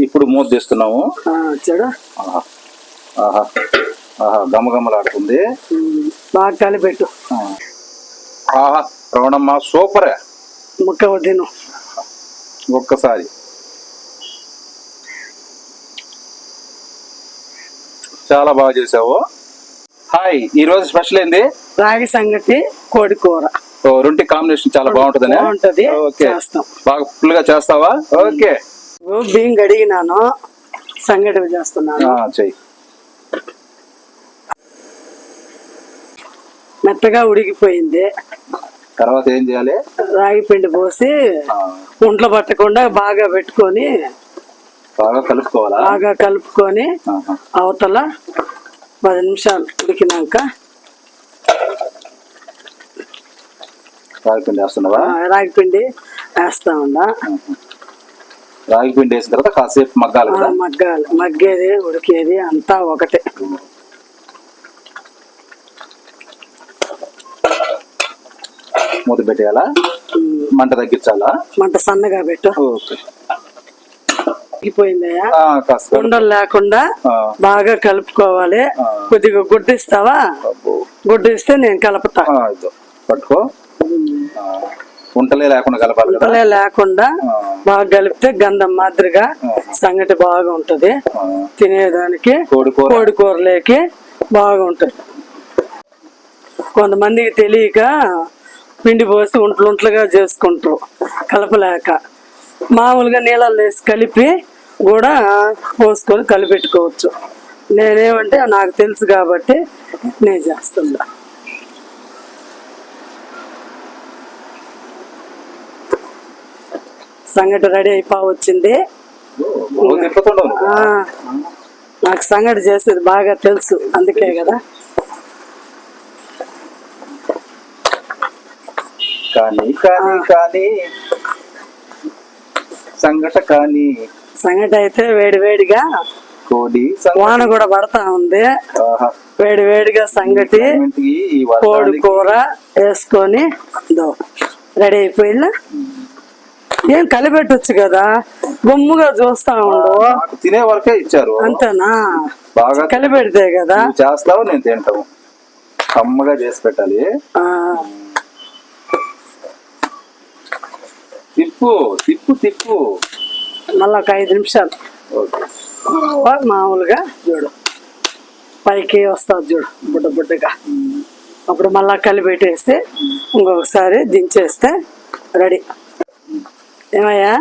ఇప్పుడు మూత తీస్తున్నాము. చూడు గమగమలాడుతుంది. బాగా కలిపెట్టు. రవణమ్మ సూపరే. ముక్క వడ్డీను ఒక్కసారి చాలా బాగా చేసావు. హాయ్, ఈ రోజు స్పెషల్ ఏంది? రాగి సంగటి కోడి కూర. రెండు కాంబినేషన్ చాలా బాగుంటది. బాగా ఫుల్ గా చేస్తావా? ఓకే. బియ్యం కడిగినాను, సంగటి చేస్తున్నాను. చెయ్యి. మెత్తగా ఉడికిపోయింది. తర్వాత ఏం చేయాలి? రాగి పిండి పోసి ఒంట్లో పట్టకుండా బాగా పెట్టుకొని బాగా కలుపుకోవాలా? బాగా కలుపుకొని అవతల 10 నిమిషాలు ఉడికినాక రాగి పిండి వేస్తున్నావా? రాగి పిండి వేస్తా ఉందా. రాగి పిండి వేసిన తర్వాత కాసేపు మగ్గాలి కదా? మగ్గాలి. మగ్గేది ఉడికేది అంతా ఒకటే. మూత పెట్టేయాలా? మంట తగ్గించాలా? మంట సన్నగా పెట్టు. ఉడికిపోయిందయ్యా. ఉండలు లేకుండా బాగా కలుపుకోవాలి. కొద్దిగా గుడ్డిస్తావా? గుడ్డిస్తే నేను కలుపుతా. పట్టుకో. ఉంటలే లేకుండా కలపాలి. ఉంటలే లేకుండా బాగా కలిపితే గంధం మాదిరిగా సంగటి బాగా ఉంటది. తినేదానికి కోడి కూరలేకి బాగుంటది. కొంతమందికి తెలియక పిండి పోసి ఉంట్లుంట్లుగా చేసుకుంటారు కలపలేక. మామూలుగా నీళ్ళల్లో వేసి కలిపి కూడా పోసుకొని కలిపెట్టుకోవచ్చు. నేనేమంటే నాకు తెలుసు కాబట్టి నేను చేస్తున్నా. సంగటి రెడీ అయిపోవచ్చింది. నాకు సంగటి చేసేది బాగా తెలుసు, అందుకే కదా. సంగటి అయితే వేడి వేడిగా వాన కూడా పడతా ఉంది. వేడి వేడిగా సంగటి కోడి కూర వేసుకొని రెడీ అయిపోయిందా? ఏం కలిపెట్టొచ్చు కదా, బొమ్ముగా చూస్తా ఉండు. తినే వరకే ఇచ్చారు అంతేనా? బాగా కలిపెడితే కదా చేస్తావు, నేను తింటావు. కమ్మగా చేసి పెట్టాలి. తిప్పు తిప్పు తిప్పు. మళ్ళీ ఒక 5 నిమిషాలు మామూలుగా చూడు, పైకి వస్తుంది చూడు బుడ్డ బుడ్డగా. అప్పుడు మళ్ళా కలిపెట్టేస్తే ఇంకొకసారి దించేస్తే రెడీ. ఏమయ్యా,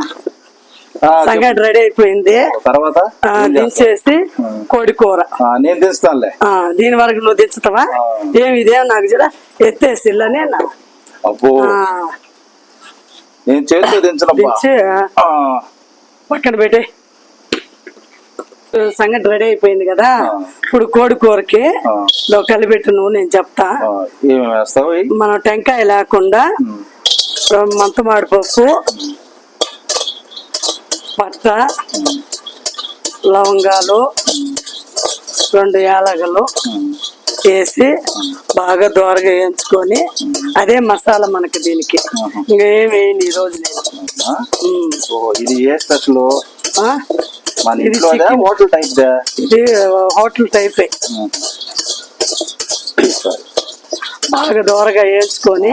సంగటి రెడీ అయిపోయింది. తర్వాత దించేసి కోడి కూర నేను దించుతానులే. దీని వరకు నువ్వు దించుతావా? ఏమి ఇదేం నాకు చూడ ఎత్తేసి ఇల్లనే నేను చేతితో దించి పక్కన పెట్టి. సంగటి రెడీ అయిపోయింది కదా, ఇప్పుడు కోడి కూరకి కలిపెట్టు నువ్వు, నేను చెప్తా. మనం టెంకాయ లేకుండా మంతమాడి పప్పు, పట్ట, లవంగాలు, 2 యాలకులు వేసి బాగా దోరగా వేయించుకొని అదే మసాలా మనకి. దీనికి ఇంకా ఏం వేయండి ఈ రోజు నేను. ఇది ఏ స్పెషల్? ఇది హోటల్ టైప్. బాగా దోరగా వేయించుకొని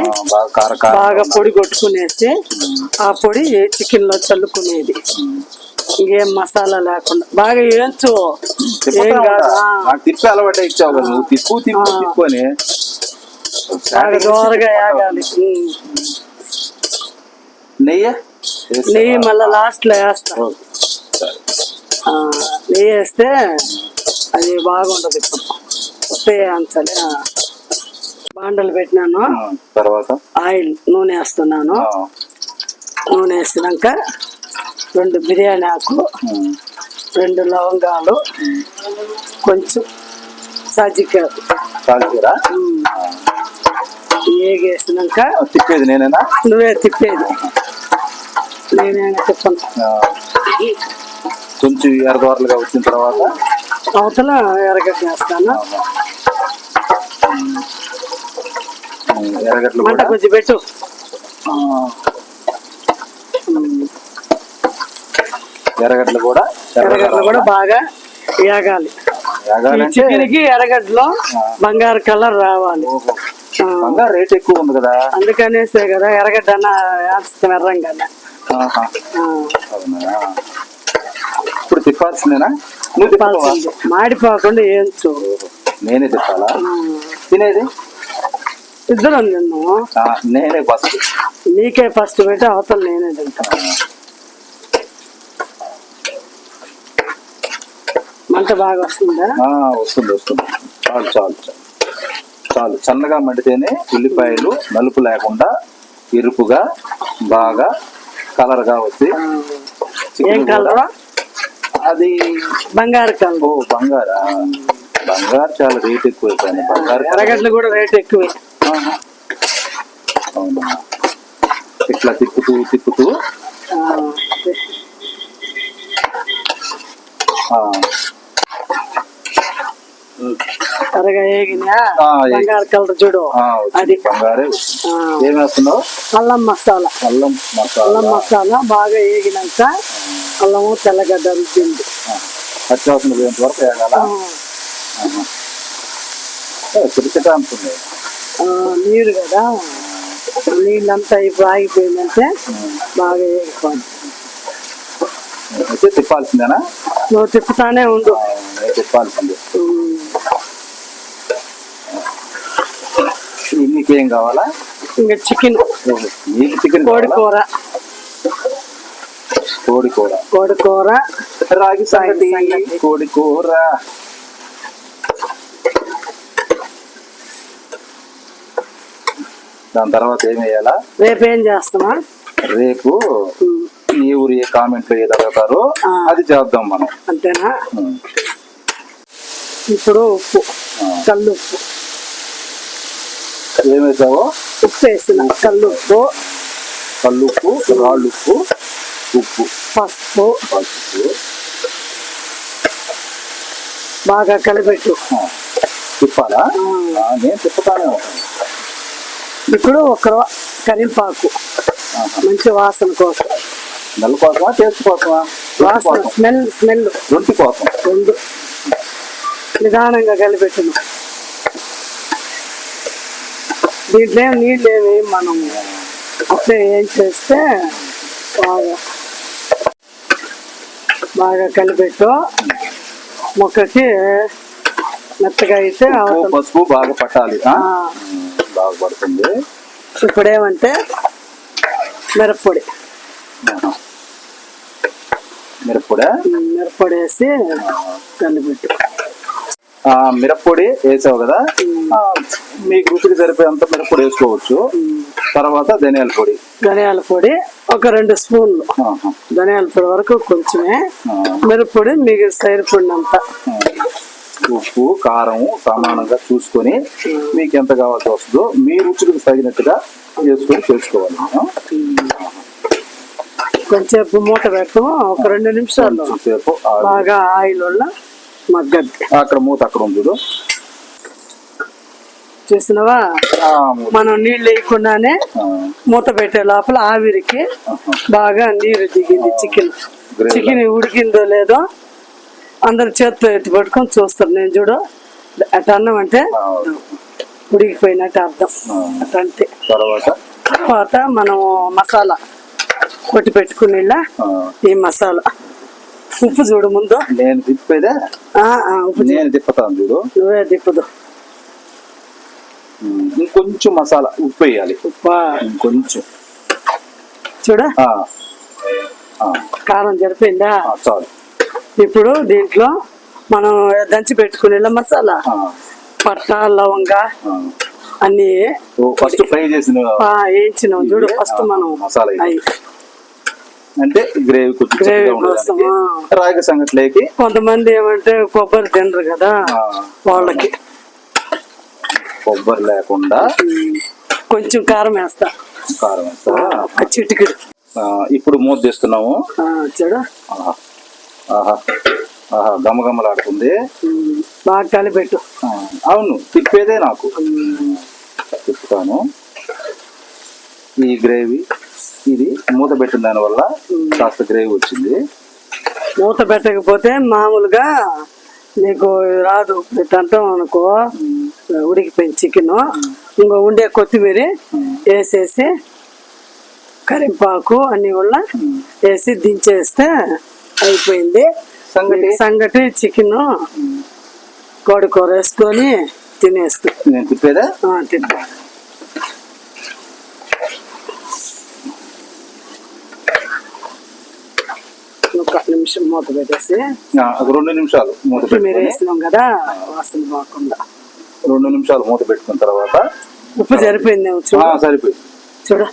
బాగా పొడి కొట్టుకునేసి ఆ పొడి చికెన్ లో చల్లుకునేది. ఇంకేం మసాలా లేకుండా బాగా వేయించు. ఏం కాదు, తిప్పి అలవాటు ఇచ్చావు. నువ్వు తిప్పు తిప్పు తిప్పుకొని బాగా దోరగా వేగాలి. నెయ్యి మళ్ళీ లాస్ట్ లో వేస్తా. నెయ్యి వేస్తే అది బాగుంటది. ఇప్పుడు అంచాలి. బాండలు పెట్టినాను. తర్వాత ఆయిల్, నూనె వేస్తున్నాను. నూనె వేసినాక 2 బిర్యానీ ఆకు, 2 లవంగాలు, కొంచెం సాజికాయ వేగేసినాక తిప్పేది నేనేనా? నువ్వే తిప్పేది, నేనైనా తిప్పను. కొంచెం ఎర్రదోరలుగా వచ్చిన తర్వాత అవతల ఎర్రగడ్డ వేస్తాను. ఎర్రగడ్డలు మంట కొంచెం పెట్టు. ఎర్రగడ్డలు కూడా ఎర్రగడ్డలు కూడా బాగా వేగాలి. చికెన్ కి ఎర్రగడ్డలో బంగారు కలర్ రావాలి. బంగారు రేట్ ఎక్కువ ఉంది కదా, అందుకనేసే కదా ఎర్రగడ్డ వేస్తాం ఎర్రంగానే. ఇప్పుడు తిప్పాల్సిందేనా? నువ్వు తిప్పాల్సిందే, మాడిపోకుండా వేయించు. నేనే తిప్పాలా? తినేది ఇద్దరం తిన్నాము. నేనే ఫస్ట్, నీకే ఫస్ట్ పెట్టి అవతల నేనే తింటా. మంట బాగా వస్తుందా? వస్తుంది వస్తుంది. చాలు చాలు చాలు చాలు. సన్నగా మండితేనే ఉల్లిపాయలు నలుపు లేకుండా ఎరుపుగా బాగా కలర్ గా వచ్చి. ఏం కలర్? అది బంగారు కలర్. ఓ బంగారా? బంగారు చాలా రేట్ ఎక్కువ అయిపోయింది. బంగారు ఎర్రగడ్డలు కూడా రేట్ ఎక్కువే. అవునా? ఇట్లా తిప్పుతూ తిప్పుతూ త్వరగా వేగినా బంగారు కలర్ చూడు, అది బంగారే. ఏం వేస్తున్నావు? అల్లం మసాలా. అల్లం మసాలా. అల్లం మసాలా బాగా వేగినాక అల్లము తెల్లగడ్డ రుద్దింది పచ్చివాసన పోయేంత వరకు వేయాల. చిరికట అనుకుంది నీరు కదా, నీళ్ళంతా ఇప్పుడు ఆగిపోయిందంటే బాగా వేగిపోయింది. అయితే తిప్పాల్సిందేనా? నువ్వు తిప్పుతానే ఉండు. తిప్పాల్సిందే. నీకేం కావాలా? ఇంకా చికెన్. నీకు చికెన్? కోడి కూర. కోడి కూర. కోడి కూర, రాగి సంగటి, కోడి కూర. దాని తర్వాత ఏం వేయాలా? రేపు ఏం చేస్తామా? రేపు ఈ ఊరు ఏ కామెంట్ లో ఏది అడుగుతారో అది చేద్దాం మనం. అంతేనా? ఇప్పుడు ఉప్పు, కల్లు ఉప్పు. ఏం వేసావో? ఉప్పు వేసిన, కల్లు ఉప్పు, కల్లుప్పు, రాళ్ళుప్పు, ఉప్పు, పసుపు. పసుపు బాగా కలిపెట్టు. తిప్పాలా? నేను తిప్పుతానే ఉంటాను. ఇప్పుడు ఒక కరివేపాకు, మంచి వాసన కోసం. స్మెల్ కోసమా టేస్ట్ కోసమా? వాసన, స్మెల్. స్మెల్ రొంటి కోసం. రెండు. నిదానంగా కలిపెట్టును. దీంట్లో నీళ్ళు ఏమి మనం అప్పుడే ఏం చేస్తే బాగా కలిపెట్టు. మొక్కకి మెత్తగా అయితే పసుపు బాగా పట్టాలి. బాగా పడుతుంది. ఇప్పుడు ఏమంటే మిరప్పొడి. మిరప్పొడి. మిరప్పొడి వేసి కలిపెట్టు. మిరప్పొడి వేసావు కదా, మీకు రుచికి సరిపోయేంత మిరప్పొడి వేసుకోవచ్చు. తర్వాత ధనియాల పొడి. ధనియాల పొడి ఒక 2 స్పూన్లు. ధనియాల పొడి వరకు కొంచెమే, మిరప్పొడి మీకు సరిపడినంత. ఉప్పు కారం సమానంగా చూసుకొని మీకు ఎంత కావాల్సి వస్తుందో మీ రుచికి తగినట్టుగా వేసుకొని చేసుకోవాలి. కొంచెంసేపు మూత పెట్టము, ఒక 2 నిమిషాలు సేపు బాగా ఆయిల్ వల్ల మగ్గద్ది. అక్కడ మూత అక్కడ ఉంది చూసినవా? మనం నీళ్ళు వేయకుండానే మూత పెట్టే లోపల ఆవిరికి బాగా నీరు దిగింది. చికెన్ ఉడికిందో లేదో అందరు చేత్తో ఎత్తి పట్టుకొని చూస్తారు. నేను చూడు అట్ట అన్నం అంటే ఉడికిపోయినట్టు అర్థం. అటంటే తర్వాత మనం మసాలా కొట్టి పెట్టుకుని ఈ మసాలా. ఉప్పు చూడు ముందు. నేను తిప్పేదే. నేను తిప్పుతాను చూడు. నువ్వే తిప్పుదు. ఇంకొంచెం మసాలా ఉప్పు వేయాలి. ఉప్పు కొంచెం చూడ. కారం జరిపోయిందా? చాలు. ఇప్పుడు దీంట్లో మనం దంచి పెట్టుకునే మసాలా, పట్ట, లవంగా అన్ని ఫస్ట్ ఫ్రై చేసిన వేయించినాం చూడు. ఫస్ట్ మనం మసాలా అంటే గ్రేవీ కోసం. రాగి సంగట్లేకి కొంతమంది ఏమంటే కొబ్బరి తినరు కదా, వాళ్ళకి కొబ్బరి లేకుండా కొంచెం కారం వేస్తా. కారం వేస్తా, చిటికెడు. ఇప్పుడు మూత తీస్తున్నాము చూడు. ఆహా ఆహా గమగమలాడుతుంది. బాగా కలిపెట్టు. అవును, తిప్పేదే నాకు. తిప్పుతాను. ఈ గ్రేవీ ఇది మూత పెట్టిన దాని వల్ల కాస్త గ్రేవీ వచ్చింది. మూత పెట్టకపోతే మామూలుగా నీకు రాదు. తింటాం అనుకో ఉడికిపోయింది చికెన్. ఇంకో ఉండే కొత్తిమీర వేసేసి కరింపాకు అన్ని కూడా వేసి దించేస్తే అయిపోయింది సంగటి. చికెన్ కోడి కూర వేసుకొని తినేస్తా. నేను తిప్పేదా? తింటా. ఒక నిమిషం మూత పెట్టేసి 2 నిమిషాలు మూత మీరు వేసినాం కదా వాసన బాగుండా 2 నిమిషాలు మూత పెట్టుకున్న తర్వాత ఉప్పు సరిపోయింది. సరిపోయింది చూడ.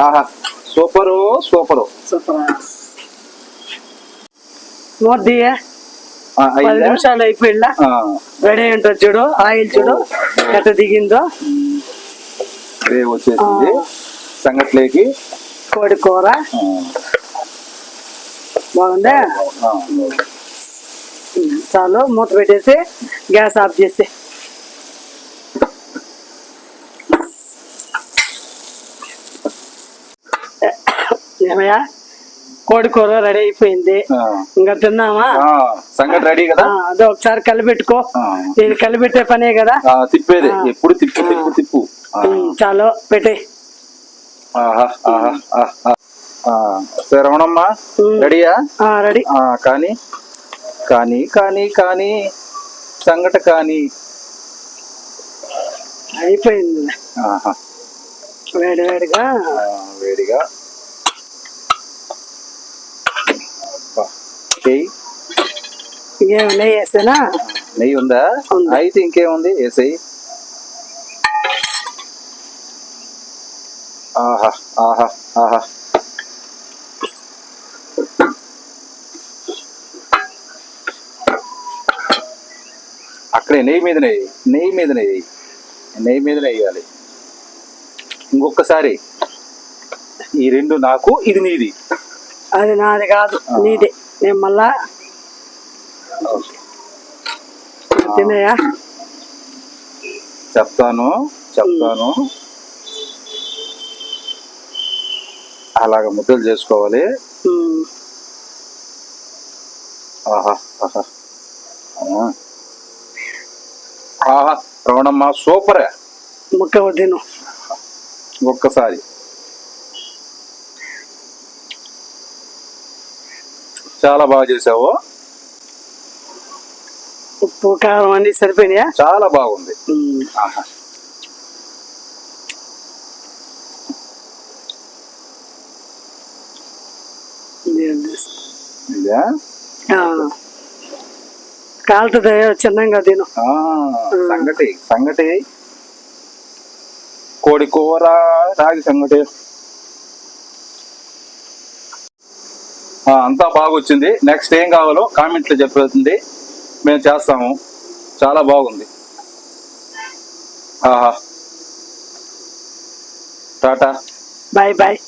ఆహా సూపరు సూపరు సూపర్. మూత 10 నిమిషాలు అయిపోయిందా? రెడీ ఉంటుంది చూడు. ఆయిల్ చూడు ఎట్ట దిగిందో. వచ్చేసింది సంగట్లేకి కోడి కూర. బాగుందా? చాలు మూత పెట్టేసి గ్యాస్ ఆఫ్ చేసి. ఏమయ్యా కోడి కూర రెడీ అయిపోయింది. ఇంకా తిన్నామా? సంగటి రెడీ కదా. అదో ఒకసారి కలిపెట్టుకో. నేను కలిపెట్టే పనే కదా. తిప్పేది ఎప్పుడు తిప్పు తిప్పు తిప్పు. చాలు పెట్టే. రమణమ్మా రెడీయా? రెడీ. కానీ కానీ కానీ కానీ సంగట కానీ అయిపోయింది. వేడి వేడిగా వేడిగా ఇంకేమి నెయ్యి వేసానా? నెయ్యి ఉందా? అయితే ఇంకేముంది వేసేయి. ఆహా ఆహా ఆహా. అక్కడే నెయ్యి మీద నెయ్యి, నెయ్యి మీద నెయ్యి, నెయ్యి మీద నెయ్యాలి. ఇంకొకసారి ఈ 2 నాకు, ఇది నీది. అది నాది కాదు, నీదే. నేను మళ్ళా తినయా చెప్తాను చెప్తాను. అలాగ ముద్దలు చేసుకోవాలి. ఆహా ఆహా ఆహా. రమణమ్మ సూపర్. ముక్క తిను ఒక్కసారి. చాలా బాగా చేసావు. ఉప్పు కారం అన్ని సరిపోయినాయా? చాలా బాగుంది. కాలుతుంది చిన్నంగా తిను. సంగటి సంగటి కోడి కూర రాగి సంగటి అంతా బాగా వచ్చింది. నెక్స్ట్ ఏం కావాలో కామెంట్లో చెప్పేస్తుంది, మేము చేస్తాము. చాలా బాగుంది. ఆహా. టాటా. Bye bye.